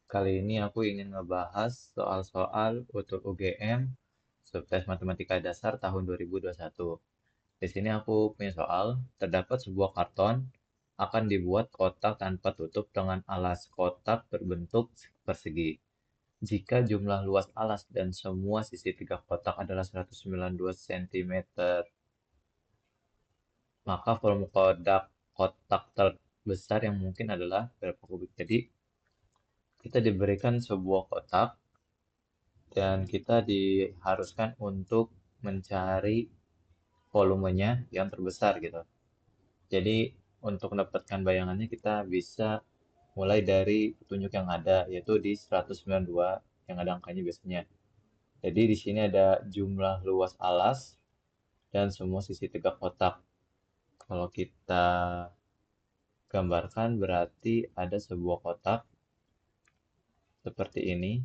Kali ini aku ingin ngebahas soal-soal untuk UGM Subtes Matematika Dasar tahun 2021. Di sini aku punya soal, terdapat sebuah karton akan dibuat kotak tanpa tutup dengan alas kotak berbentuk persegi. Jika jumlah luas alas dan semua sisi tiga kotak adalah 192 cm, maka volume kotak terbesar yang mungkin adalah berapa kubik. Jadi, kita diberikan sebuah kotak dan kita diharuskan untuk mencari volumenya yang terbesar gitu. Jadi untuk mendapatkan bayangannya kita bisa mulai dari petunjuk yang ada yaitu di 192 yang ada angkanya biasanya. Jadi di sini ada jumlah luas alas dan semua sisi tegak kotak. Kalau kita gambarkan berarti ada sebuah kotak seperti ini.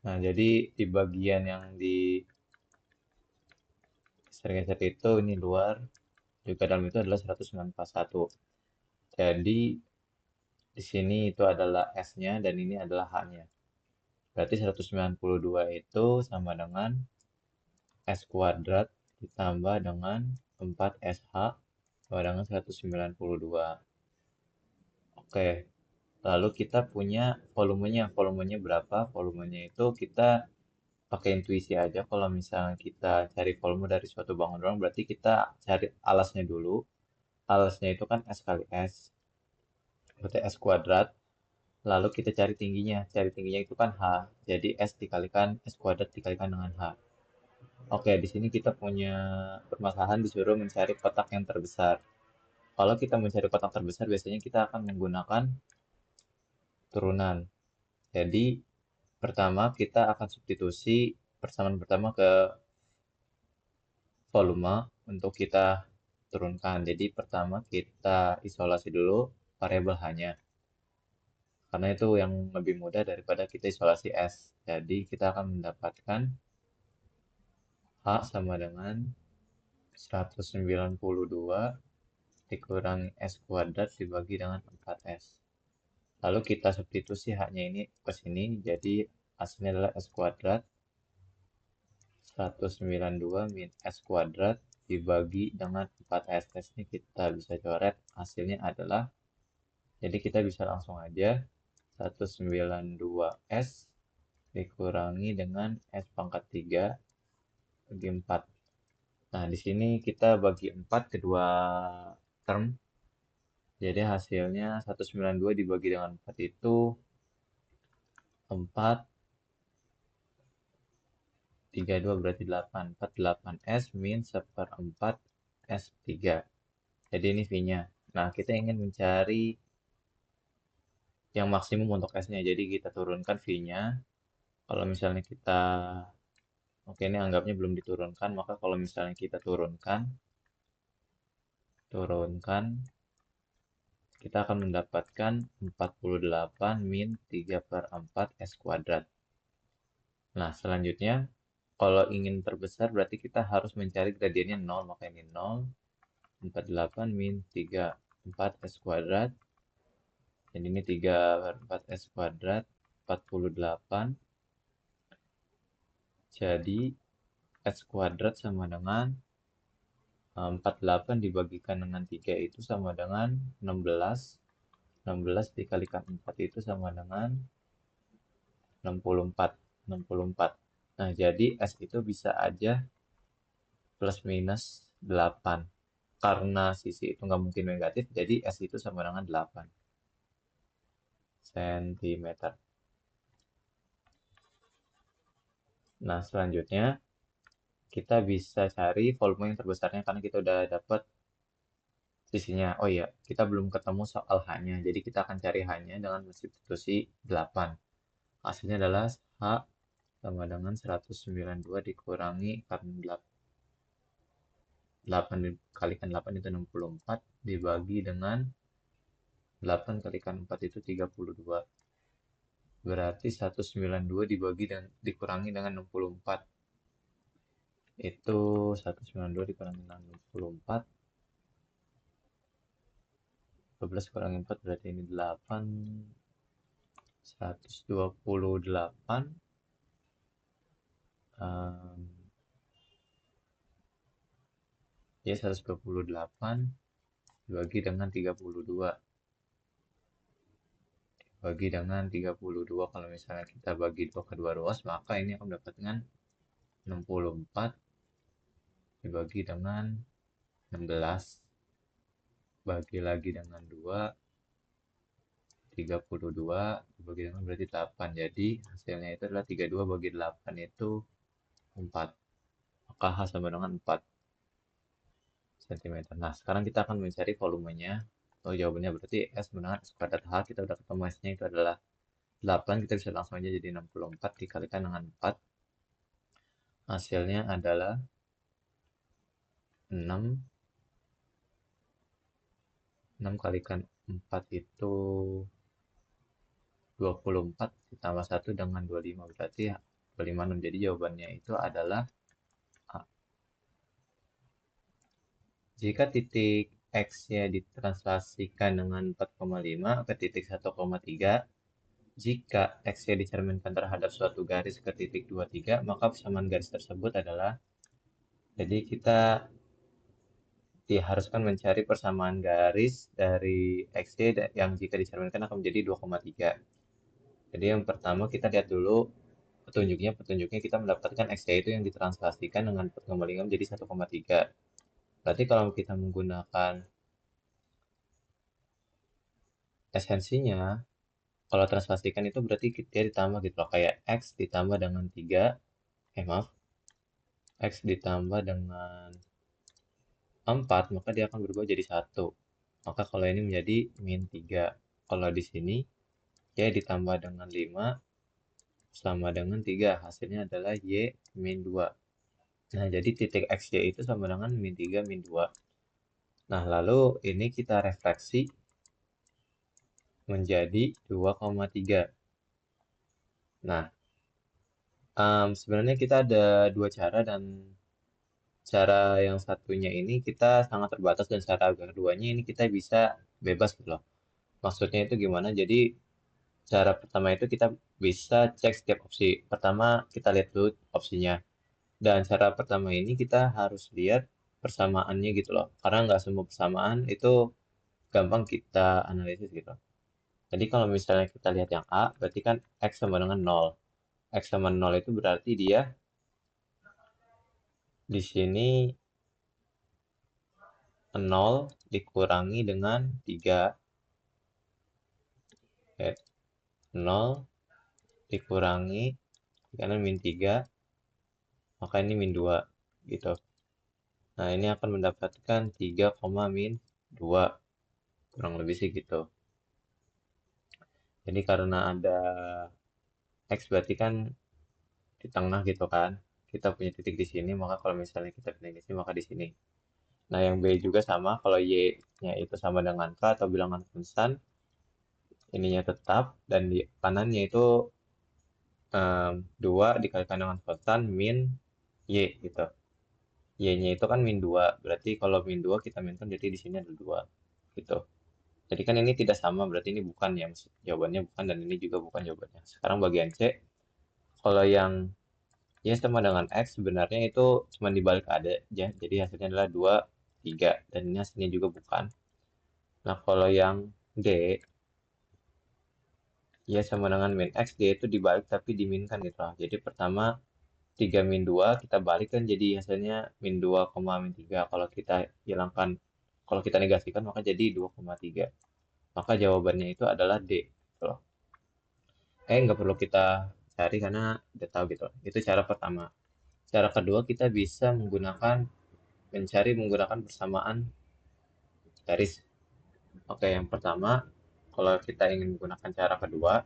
Nah, jadi di bagian yang di geser-geser itu ini luar, juga dalam itu adalah 191. Jadi di sini itu adalah S-nya dan ini adalah H-nya. Berarti 192 itu sama dengan S kuadrat ditambah dengan 4SH sama dengan 192. Oke, lalu kita punya volumenya. Volumenya berapa? Volumenya itu kita pakai intuisi aja. Kalau misalnya kita cari volume dari suatu bangunan, berarti kita cari alasnya dulu. Alasnya itu kan S kali S, berarti S kuadrat. Lalu kita cari tingginya. Cari tingginya itu kan H. Jadi S dikalikan S kuadrat dikalikan dengan H. Oke, di sini kita punya permasalahan disuruh mencari kotak yang terbesar. Kalau kita mencari kotak terbesar, biasanya kita akan menggunakan turunan. Jadi, pertama kita akan substitusi persamaan pertama ke volume untuk kita turunkan. Jadi, pertama kita isolasi dulu variabel H-nya. Karena itu yang lebih mudah daripada kita isolasi S. Jadi, kita akan mendapatkan H sama dengan 192 dikurangi S kuadrat dibagi dengan 4S. Lalu kita substitusi H-nya ini ke sini, jadi hasilnya adalah S kuadrat 192 min S kuadrat dibagi dengan 4S. Ini kita bisa coret, hasilnya adalah, jadi kita bisa langsung aja 192S dikurangi dengan S pangkat 3 bagi 4. Nah, di sini kita bagi 4 kedua term. Jadi hasilnya 192 dibagi dengan 4 itu 4, 32 berarti 8. 4, 8S min seperempat S3. Jadi ini V-nya. Nah, kita ingin mencari yang maksimum untuk S-nya. Jadi kita turunkan V-nya. Kalau misalnya kita, oke ini anggapnya belum diturunkan, maka kalau misalnya kita turunkan, kita akan mendapatkan 48 min 3 per 4 S kuadrat. Nah, selanjutnya, kalau ingin terbesar berarti kita harus mencari gradiennya 0, maka ini 0, 48 min 3, 4 S kuadrat. Jadi ini 3 per 4 S kuadrat, 48. Jadi S kuadrat sama dengan 48 dibagikan dengan 3 itu sama dengan 16. 16 dikalikan 4 itu sama dengan 64. 64. Nah, jadi S itu bisa aja plus minus 8. Karena sisi itu nggak mungkin negatif, jadi S itu sama dengan 8 cm. Nah, selanjutnya kita bisa cari volume yang terbesarnya karena kita udah dapat sisinya. Oh iya, kita belum ketemu soal H-nya. Jadi kita akan cari H-nya dengan substitusi 8. Hasilnya adalah H sama dengan 192 dikurangi karena 8 dikalikan 8 itu 64 dibagi dengan 8 kalikan 4 itu 32. Berarti 192 dibagi dan dikurangi dengan 64. Itu 192 dikurangi dengan 64 12 kurangi 4 berarti ini 8. 128. em, ya 128 dibagi dengan 32. Bagi dengan 32, kalau misalnya kita bagi 2 ke 2 ruas, maka ini akan mendapatkan 64 dibagi dengan 16, bagi lagi dengan 2, 32 dibagi dengan berarti 8. Jadi hasilnya itu adalah 32 bagi 8 itu 4. Maka H sama dengan 4 cm. Nah, sekarang kita akan mencari volumenya. Oh, jawabannya berarti S sama dengan S kuadrat H. Kita udah ketemu S-nya itu adalah 8. Kita bisa langsung aja jadi 64 dikalikan dengan 4. Hasilnya adalah 6. 6 kalikan 4 itu 24 ditambah 1 dengan 25 berarti ya 256. Jadi jawabannya itu adalah A. Jika titik X-nya ditranslasikan dengan 4,5 ke titik 1,3, jika X-nya dicerminkan terhadap suatu garis ke titik 23, maka persamaan garis tersebut adalah, jadi kita diharuskan mencari persamaan garis dari XY yang jika dicerminkan akan menjadi 2,3. Jadi yang pertama kita lihat dulu petunjuknya. Petunjuknya kita mendapatkan XY itu yang ditranslasikan dengan 4,5 menjadi 1,3. Berarti kalau kita menggunakan esensinya, kalau translasikan itu berarti dia ditambah gitu loh. Kayak X ditambah dengan 3, maaf, X ditambah dengan 4, maka dia akan berubah jadi 1. Maka kalau ini menjadi min 3. Kalau di sini, Y ditambah dengan 5 sama dengan 3. Hasilnya adalah Y min 2. Nah, jadi titik XY itu sama dengan min 3 min 2. Nah, lalu ini kita refleksi menjadi 2,3. Nah, sebenarnya kita ada dua cara, dan cara yang satunya ini kita sangat terbatas, dan cara keduanya ini kita bisa bebas gitu loh. Maksudnya itu gimana? Jadi cara pertama itu kita bisa cek setiap opsi. Pertama kita lihat dulu opsinya. Dan cara pertama ini kita harus lihat persamaannya gitu loh. Karena nggak semua persamaan itu gampang kita analisis gitu. Jadi kalau misalnya kita lihat yang A, berarti kan X sama dengan 0. X sama 0 itu berarti dia di sini 0 dikurangi dengan 3. 0 dikurangi karena min 3, maka ini min 2 gitu. Nah, ini akan mendapatkan 3, min 2. Kurang lebih sih gitu. Jadi karena ada X berarti kan di tengah gitu kan. Kita punya titik di sini, maka kalau misalnya kita pilih di sini, maka di sini. Nah, yang B juga sama, kalau Y-nya itu sama dengan K atau bilangan konstan, ininya tetap, dan di kanannya itu 2 dikalikan dengan konstan min Y gitu. Y-nya itu kan min 2, berarti kalau min 2 kita minkan, jadi di sini ada 2 gitu. Jadi kan ini tidak sama, berarti ini bukan ya, jawabannya bukan, dan ini juga bukan jawabannya. Sekarang bagian C, kalau yang Y sama dengan X sebenarnya itu cuma dibalik ada aja, jadi hasilnya adalah 2, 3, dan ini hasilnya juga bukan. Nah, kalau yang D, Y sama dengan min X, dia itu dibalik tapi diminkan gitu lah. Jadi pertama 3 min 2 kita balikkan jadi hasilnya min 2, min 3. Kalau kita hilangkan, kalau kita negasikan maka jadi 2,3. Maka jawabannya itu adalah D gitu loh. Nggak perlu kita cari karena udah tahu gitu. Itu cara pertama. Cara kedua kita bisa mencari menggunakan persamaan garis. Oke, yang pertama, kalau kita ingin menggunakan cara kedua,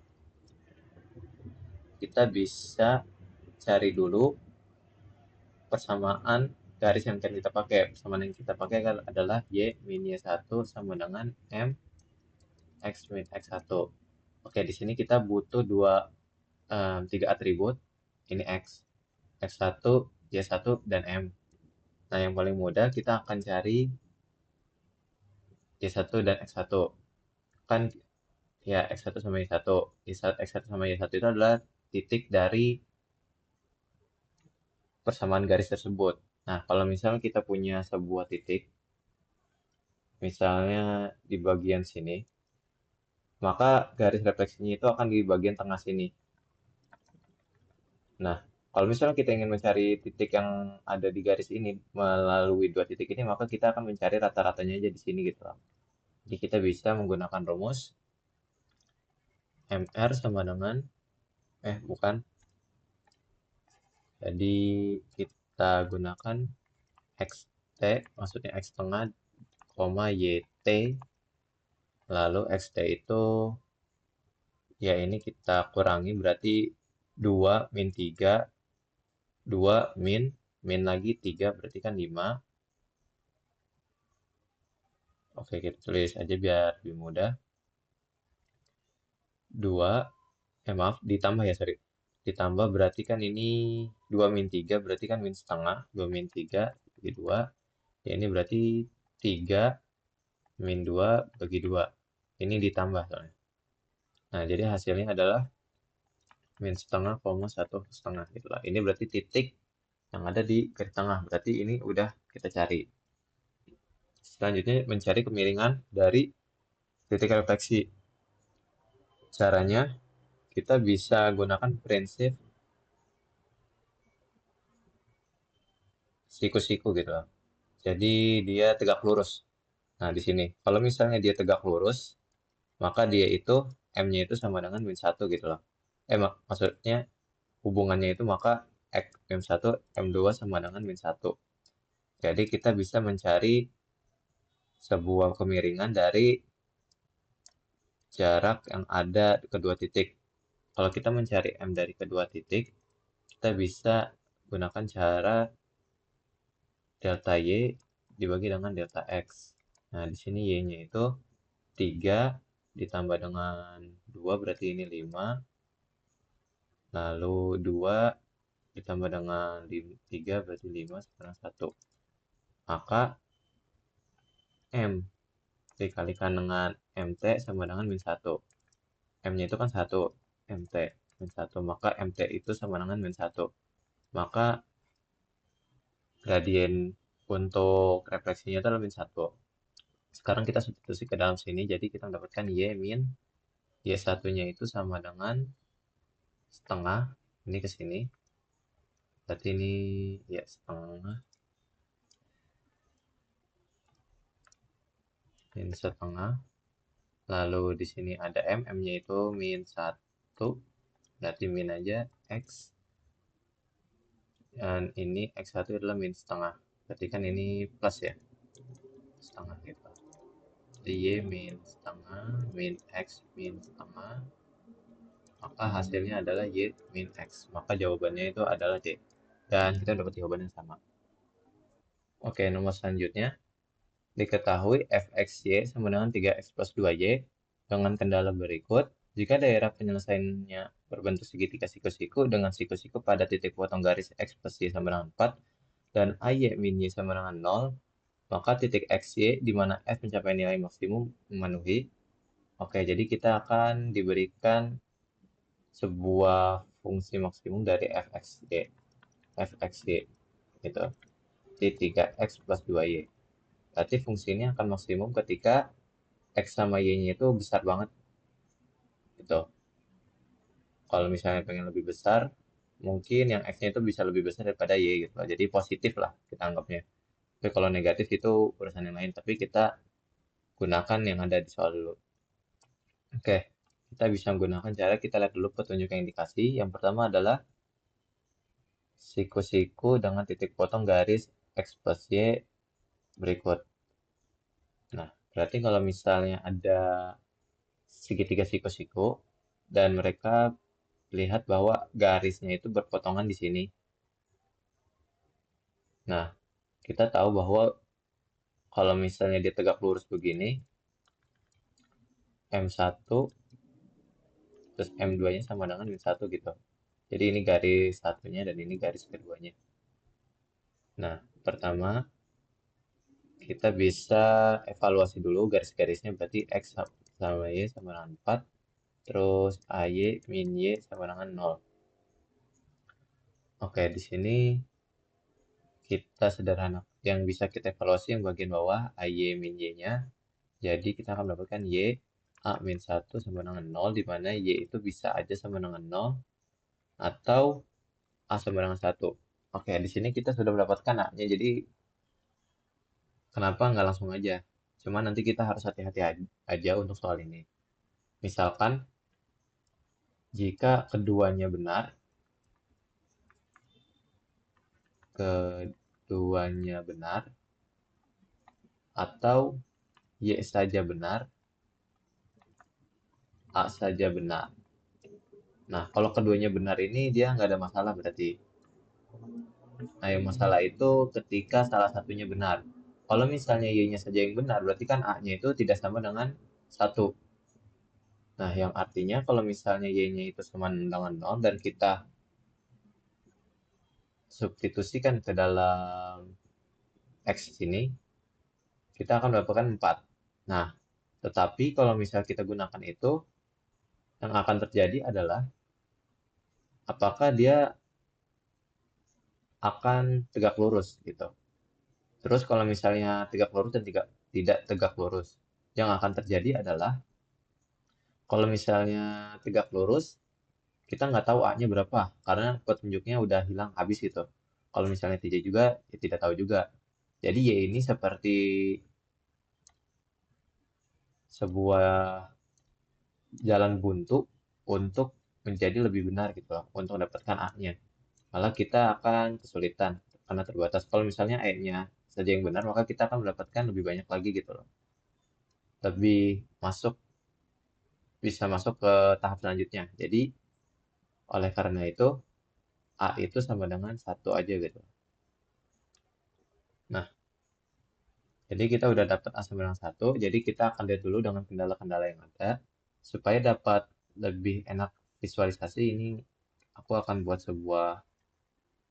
kita bisa cari dulu persamaan garis yang akan kita pakai. Persamaan yang kita pakai adalah Y min Y1 sama dengan M X min X1. Oke, di sini kita butuh tiga atribut. Ini X, X1, Y1, dan M. Nah, yang paling mudah kita akan cari Y1 dan X1. kan ya X1 sama Y1. X1 sama Y1 itu adalah titik dari persamaan garis tersebut. Nah, kalau misalnya kita punya sebuah titik, misalnya di bagian sini, maka garis refleksinya itu akan di bagian tengah sini. Nah, kalau misalnya kita ingin mencari titik yang ada di garis ini melalui dua titik ini, maka kita akan mencari rata-ratanya aja di sini gitu loh. Jadi kita bisa menggunakan rumus MR sama dengan, bukan. Jadi kita gunakan XT, maksudnya X tengah, koma YT, lalu XT itu, ya ini kita kurangi berarti 2 min 3, 2 min, min lagi 3 berarti kan 5. Oke, kita tulis aja biar lebih mudah. 2, maaf, ditambah ya, sorry. Ditambah berarti kan ini 2 min 3, berarti kan min setengah. 2 min 3 bagi 2. Ya, ini berarti 3 min 2 bagi 2. Ini ditambah soalnya. Nah, jadi hasilnya adalah min setengah, koma satu setengah. Itulah. Ini berarti titik yang ada di garis tengah. Berarti ini udah kita cari. Selanjutnya mencari kemiringan dari titik refleksi. Caranya kita bisa gunakan prinsip siku-siku gitu loh. Jadi dia tegak lurus. Nah, di sini. Kalau misalnya dia tegak lurus, maka dia itu M-nya itu sama dengan min 1 gitu loh. Maksudnya hubungannya itu maka M1, M2 sama dengan min 1. Jadi kita bisa mencari sebuah kemiringan dari jarak yang ada di kedua titik. Kalau kita mencari M dari kedua titik, kita bisa gunakan cara delta Y dibagi dengan delta X. Nah, di sini Y-nya itu 3 ditambah dengan 2 berarti ini 5. Lalu 2 ditambah dengan 3 berarti 5 sekarang 1. Maka M dikalikan dengan MT sama dengan min 1. M-nya itu kan 1. MT min 1. Maka MT itu sama dengan min 1. Maka gradien untuk refleksinya itu adalah min 1. Sekarang kita substitusi ke dalam sini, jadi kita mendapatkan Y min Y1-nya itu sama dengan setengah, ini ke sini, berarti ini ya setengah, min setengah, lalu di sini ada M, M-nya itu min 1, berarti min aja X, dan ini X1 adalah min setengah, berarti kan ini plus ya, setengah gitu. Jadi Y min setengah, min X min setengah, maka hasilnya adalah Y min X. Maka jawabannya itu adalah D. Dan kita dapat jawaban yang sama. Oke, nomor selanjutnya. Diketahui fxy sama dengan 3x plus 2y dengan kendala berikut. Jika daerah penyelesaiannya berbentuk segitiga siku-siku dengan siku-siku pada titik potong garis x plus y sama dengan 4 dan ay min y sama dengan 0, maka titik xy di mana f mencapai nilai maksimum memenuhi. Oke, jadi kita akan diberikan sebuah fungsi maksimum dari fxy gitu di 3x plus 2y. Berarti fungsi ini akan maksimum ketika X sama Y-nya itu besar banget gitu. Kalau misalnya pengen lebih besar, mungkin yang X-nya itu bisa lebih besar daripada Y gitu. Jadi positif lah kita anggapnya. Tapi kalau negatif itu urusan yang lain. Tapi kita gunakan yang ada di soal dulu. Oke, kita bisa menggunakan cara kita lihat dulu petunjuk yang dikasih. Yang pertama adalah siku-siku dengan titik potong garis X plus Y berikut. Nah, berarti kalau misalnya ada segitiga siku-siku dan mereka lihat bahwa garisnya itu berpotongan di sini. Nah, kita tahu bahwa kalau misalnya dia tegak lurus begini, M1 terus M2-nya sama dengan min 1 gitu. Jadi ini garis satunya dan ini garis keduanya. Nah, pertama kita bisa evaluasi dulu garis-garisnya, berarti X sama Y sama dengan 4, terus AY min Y sama dengan 0. Oke, di sini kita sederhana. Yang bisa kita evaluasi yang bagian bawah, AY min Y-nya. Jadi kita akan mendapatkan Y A min 1 sama dengan 0, di mana Y itu bisa aja sama dengan 0, atau A sama dengan 1. Oke, di sini kita sudah mendapatkan A-nya, jadi kenapa nggak langsung aja? Cuma nanti kita harus hati-hati aja untuk soal ini. Misalkan, jika keduanya benar, atau Y saja benar, A saja benar. Nah, kalau keduanya benar ini dia nggak ada masalah berarti. Nah, yang masalah itu ketika salah satunya benar. Kalau misalnya Y-nya saja yang benar, berarti kan A-nya itu tidak sama dengan 1. Nah, yang artinya kalau misalnya Y-nya itu sama dengan 0 dan kita substitusikan ke dalam X sini, kita akan mendapatkan 4. Nah, tetapi kalau misal kita gunakan itu, yang akan terjadi adalah apakah dia akan tegak lurus gitu. Terus kalau misalnya tegak lurus dan tidak tegak lurus, yang akan terjadi adalah kalau misalnya tegak lurus, kita nggak tahu A-nya berapa, karena petunjuknya udah hilang habis gitu. Kalau misalnya tidak juga, ya tidak tahu juga. Jadi Y ini seperti sebuah jalan buntu untuk menjadi lebih benar gitu loh, untuk mendapatkan A-nya. Malah kita akan kesulitan karena terbatas. Kalau misalnya E-nya saja yang benar, maka kita akan mendapatkan lebih banyak lagi gitu loh. Lebih masuk, bisa masuk ke tahap selanjutnya. Jadi, oleh karena itu, A itu sama dengan 1 aja gitu. Nah, jadi kita udah dapat A sama dengan 1, jadi kita akan lihat dulu dengan kendala-kendala yang ada. Supaya dapat lebih enak visualisasi ini, aku akan buat sebuah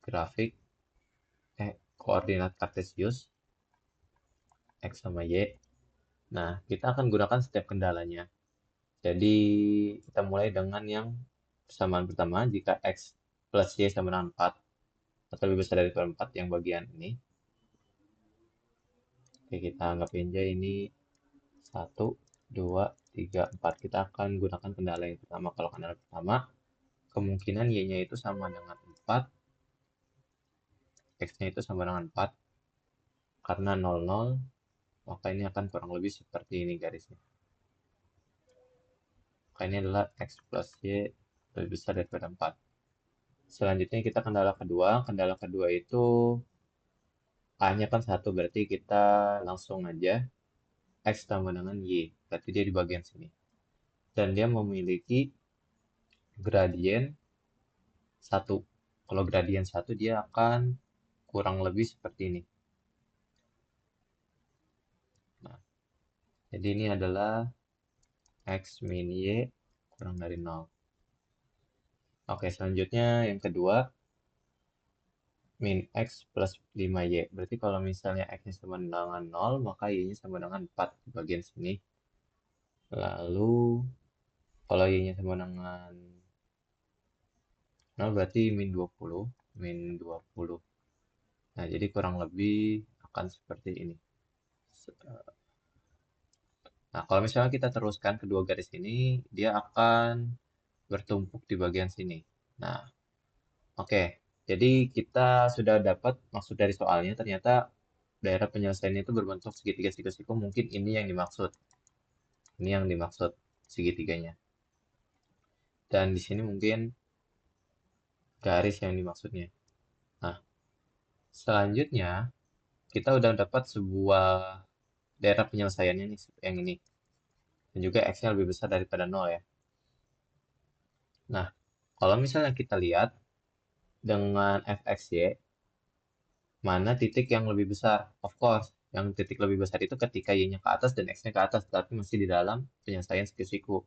grafik, koordinat kartesius, X sama Y. Nah, kita akan gunakan setiap kendalanya. Jadi, kita mulai dengan yang persamaan pertama, jika X plus Y sama dengan 4, atau lebih besar dari 4 yang bagian ini. Oke, kita anggap aja ini 1, 2, 3, 4. Kita akan gunakan kendala yang pertama. Kalau kendala pertama, kemungkinan Y-nya itu sama dengan 4, X-nya itu sama dengan 4. Karena 0, 0, maka ini akan kurang lebih seperti ini garisnya. Maka ini adalah X plus Y lebih besar daripada 4. Selanjutnya kita kendala kedua. Kendala kedua itu A-nya kan 1, berarti kita langsung aja X sama dengan Y. Berarti dia di bagian sini. Dan dia memiliki gradien 1. Kalau gradien 1 dia akan kurang lebih seperti ini. Nah, jadi ini adalah X min Y kurang dari 0. Oke, selanjutnya yang kedua, min X plus 5Y. Berarti kalau misalnya X-nya sama dengan 0, maka Y-nya sama dengan 4 di bagian sini. Lalu, kalau Y-nya sama dengan 0 berarti min 20. Min 20. Nah, jadi kurang lebih akan seperti ini. Nah, kalau misalnya kita teruskan kedua garis ini, dia akan bertumpuk di bagian sini. Nah, oke. Jadi kita sudah dapat maksud dari soalnya, ternyata daerah penyelesaiannya itu berbentuk segitiga siku-siku. Mungkin ini yang dimaksud. Ini yang dimaksud segitiganya. Dan di sini mungkin garis yang dimaksudnya. Nah, selanjutnya kita udah dapat sebuah daerah penyelesaiannya nih, yang ini. Dan juga X-nya lebih besar daripada 0 ya. Nah, kalau misalnya kita lihat dengan fxy, mana titik yang lebih besar? Of course, yang titik lebih besar itu ketika y-nya ke atas dan x-nya ke atas, tapi masih di dalam penyelesaian siku-siku.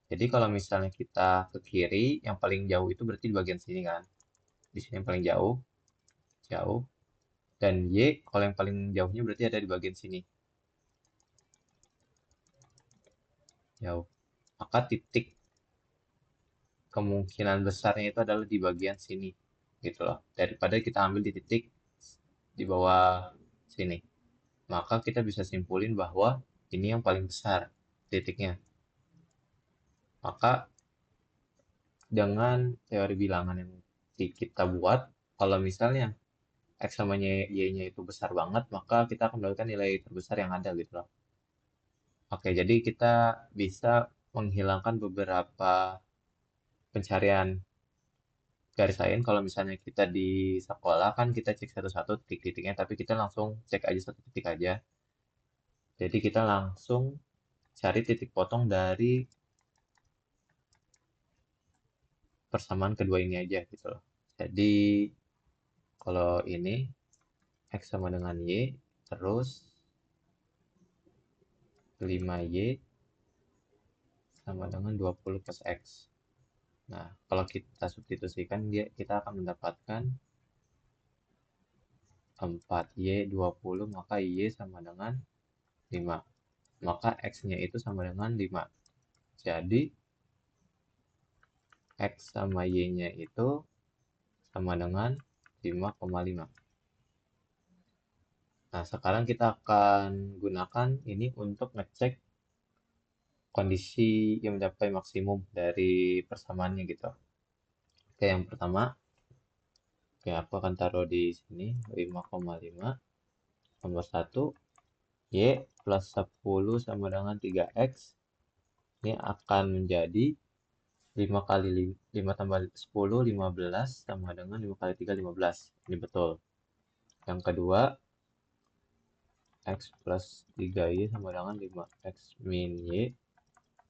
Jadi kalau misalnya kita ke kiri, yang paling jauh itu berarti di bagian sini kan. Di sini yang paling jauh, jauh. Dan Y, kalau yang paling jauhnya berarti ada di bagian sini. Jauh. Maka titik kemungkinan besarnya itu adalah di bagian sini. Gitu loh. Daripada kita ambil di titik di bawah sini. Maka kita bisa simpulin bahwa ini yang paling besar titiknya. Maka dengan teori bilangan yang kita buat, kalau misalnya X sama Y-nya itu besar banget, maka kita akan mendapatkan nilai terbesar yang ada gitu loh. Oke, jadi kita bisa menghilangkan beberapa pencarian garis lain. Kalau misalnya kita di sekolah kan kita cek satu-satu titik-titiknya, tapi kita langsung cek aja satu titik aja. Jadi kita langsung cari titik potong dari persamaan kedua ini aja gitu loh. Jadi kalau ini X sama dengan Y, terus 5Y sama dengan 20 plus X. Nah, kalau kita substitusikan, kita akan mendapatkan 4Y 20, maka Y sama dengan 5. Maka X-nya itu sama dengan 5. Jadi, X sama Y-nya itu sama dengan 5,5. Nah, sekarang kita akan gunakan ini untuk ngecek kondisi yang mencapai maksimum dari persamaannya gitu. Oke, yang pertama, oke, aku akan taruh di sini 5,5 tambah 1, Y plus 10 sama dengan 3X. Ini akan menjadi 5 kali 5 tambah 10, 15 sama dengan 5 kali 3, 15. Ini betul. Yang kedua, X plus 3Y sama dengan 5X min Y.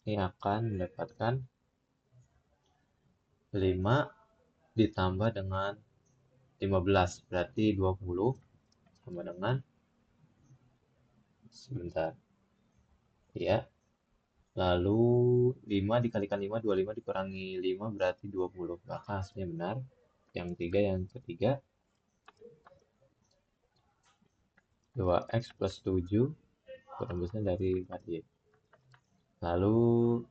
Ini akan mendapatkan 5 ditambah dengan 15. Berarti 20 sama dengan, sebentar. Ya, lalu 5 dikalikan 5, 25 dikurangi 5 berarti 20. Maka hasilnya benar. Yang ketiga, 2X plus 7 kurang besar dari 4Y. Lalu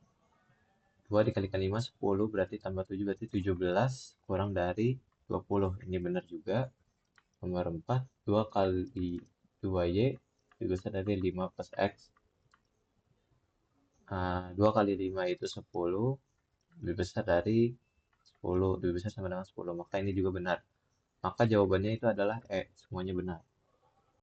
2 dikalikan 5, 10 berarti tambah 7 berarti 17 kurang dari 20. Ini benar juga. Nomor 4, 2 kali 2Y lebih besar dari 5 plus X. 2 kali 5 itu 10, lebih besar dari 10, lebih besar sama dengan 10. Maka ini juga benar. Maka jawabannya itu adalah E, semuanya benar.